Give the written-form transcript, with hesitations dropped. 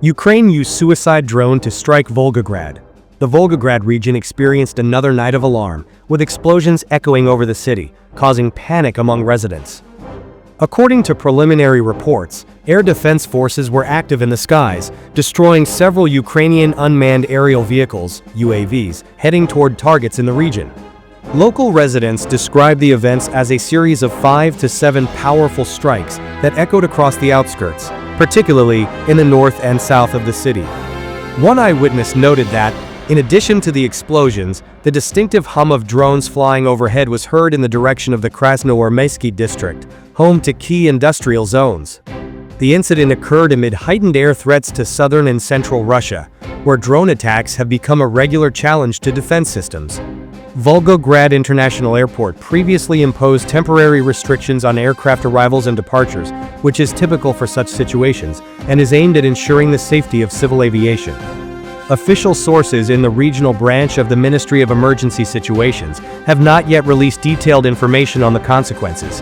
Ukraine used suicide drone to strike Volgograd. The Volgograd region experienced another night of alarm, with explosions echoing over the city, causing panic among residents. According to preliminary reports, air defense forces were active in the skies, destroying several Ukrainian unmanned aerial vehicles, UAVs, heading toward targets in the region. Local residents described the events as a series of 5 to 7 powerful strikes that echoed across the outskirts, particularly in the north and south of the city. One eyewitness noted that, in addition to the explosions, the distinctive hum of drones flying overhead was heard in the direction of the Krasnoarmeysky district, home to key industrial zones. The incident occurred amid heightened air threats to southern and central Russia, where drone attacks have become a regular challenge to defense systems. Volgograd International Airport previously imposed temporary restrictions on aircraft arrivals and departures, which is typical for such situations, and is aimed at ensuring the safety of civil aviation. Official sources in the regional branch of the Ministry of Emergency Situations have not yet released detailed information on the consequences.